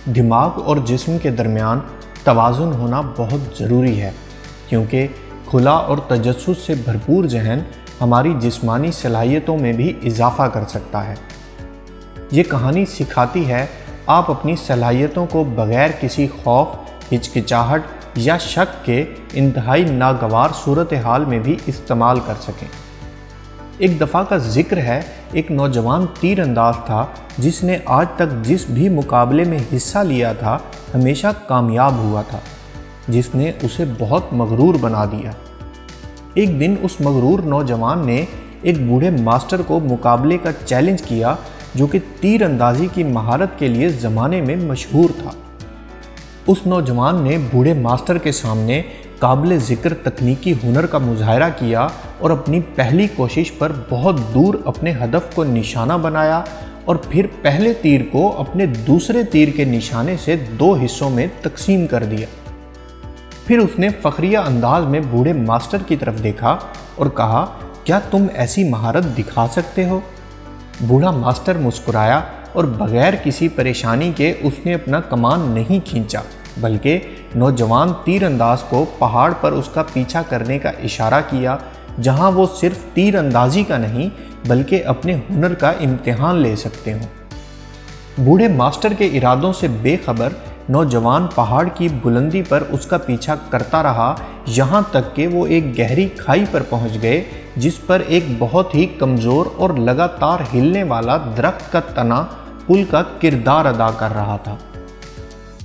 دماغ اور جسم کے درمیان توازن ہونا بہت ضروری ہے، کیونکہ کھلا اور تجسس سے بھرپور ذہن ہماری جسمانی صلاحیتوں میں بھی اضافہ کر سکتا ہے۔ یہ کہانی سکھاتی ہے آپ اپنی صلاحیتوں کو بغیر کسی خوف، ہچکچاہٹ یا شک کے انتہائی ناگوار صورتحال میں بھی استعمال کر سکیں۔ ایک دفعہ کا ذکر ہے، ایک نوجوان تیر انداز تھا جس نے آج تک جس بھی مقابلے میں حصہ لیا تھا ہمیشہ کامیاب ہوا تھا، جس نے اسے بہت مغرور بنا دیا۔ ایک دن اس مغرور نوجوان نے ایک بوڑھے ماسٹر کو مقابلے کا چیلنج کیا جو کہ تیر اندازی کی مہارت کے لیے زمانے میں مشہور تھا۔ اس نوجوان نے بوڑھے ماسٹر کے سامنے قابل ذکر تکنیکی ہنر کا مظاہرہ کیا اور اپنی پہلی کوشش پر بہت دور اپنے ہدف کو نشانہ بنایا اور پھر پہلے تیر کو اپنے دوسرے تیر کے نشانے سے 2 حصوں میں تقسیم کر دیا۔ پھر اس نے فخریہ انداز میں بوڑھے ماسٹر کی طرف دیکھا اور کہا، کیا تم ایسی مہارت دکھا سکتے ہو؟ بوڑھا ماسٹر مسکرایا اور بغیر کسی پریشانی کے اس نے اپنا کمان نہیں کھینچا، بلکہ نوجوان تیر انداز کو پہاڑ پر اس کا پیچھا کرنے کا اشارہ کیا، جہاں وہ صرف تیر اندازی کا نہیں بلکہ اپنے ہنر کا امتحان لے سکتے ہوں۔ بوڑھے ماسٹر کے ارادوں سے بے خبر نوجوان پہاڑ کی بلندی پر اس کا پیچھا کرتا رہا، یہاں تک کہ وہ ایک گہری کھائی پر پہنچ گئے جس پر ایک بہت ہی کمزور اور لگاتار ہلنے والا درخت کا تنا پل کا کردار ادا کر رہا تھا۔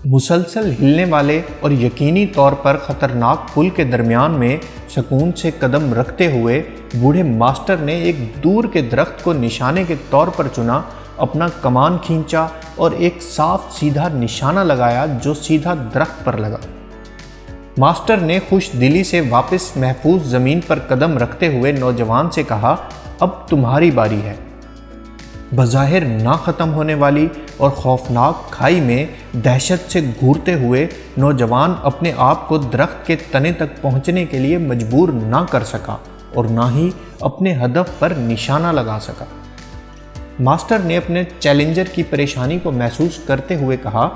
مسلسل ہلنے والے اور یقینی طور پر خطرناک پل کے درمیان میں سکون سے قدم رکھتے ہوئے بوڑھے ماسٹر نے ایک دور کے درخت کو نشانے کے طور پر چنا، اپنا کمان کھینچا اور ایک صاف سیدھا نشانہ لگایا جو سیدھا درخت پر لگا۔ ماسٹر نے خوش دلی سے واپس محفوظ زمین پر قدم رکھتے ہوئے نوجوان سے کہا، اب تمہاری باری ہے۔ بظاہر نہ ختم ہونے والی اور خوفناک کھائی میں دہشت سے گھورتے ہوئے نوجوان اپنے آپ کو درخت کے تنے تک پہنچنے کے لیے مجبور نہ کر سکا اور نہ ہی اپنے ہدف پر نشانہ لگا سکا۔ ماسٹر نے اپنے چیلنجر کی پریشانی کو محسوس کرتے ہوئے کہا،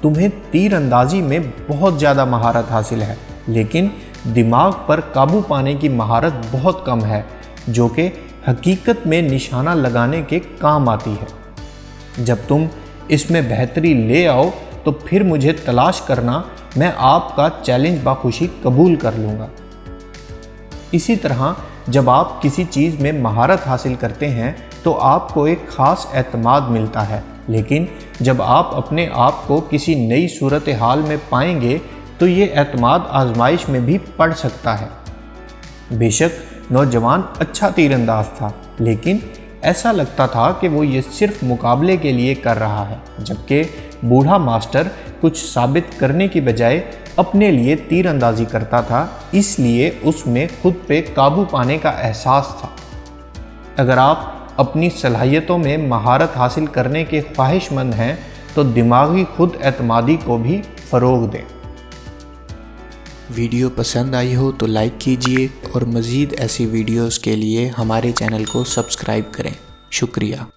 تمہیں تیر اندازی میں بہت زیادہ مہارت حاصل ہے، لیکن دماغ پر قابو پانے کی مہارت بہت کم ہے، جو کہ حقیقت میں نشانہ لگانے کے کام آتی ہے۔ جب تم اس میں بہتری لے آؤ تو پھر مجھے تلاش کرنا، میں آپ کا چیلنج بخوشی قبول کر لوں گا۔ اسی طرح جب آپ کسی چیز میں مہارت حاصل کرتے ہیں تو آپ کو ایک خاص اعتماد ملتا ہے، لیکن جب آپ اپنے آپ کو کسی نئی صورتحال میں پائیں گے تو یہ اعتماد آزمائش میں بھی پڑ سکتا ہے۔ بے شک نوجوان اچھا تیر انداز تھا، لیکن ایسا لگتا تھا کہ وہ یہ صرف مقابلے کے لیے کر رہا ہے، جبکہ بوڑھا ماسٹر کچھ ثابت کرنے کی بجائے اپنے لیے تیر اندازی کرتا تھا، اس لیے اس میں خود پہ قابو پانے کا احساس تھا۔ اگر آپ اپنی صلاحیتوں میں مہارت حاصل کرنے کے خواہش مند ہیں تو دماغی خود اعتمادی کو بھی فروغ دیں۔ ویڈیو پسند آئی ہو تو لائک کیجئے اور مزید ایسی ویڈیوز کے لیے ہمارے چینل کو سبسکرائب کریں۔ شکریہ۔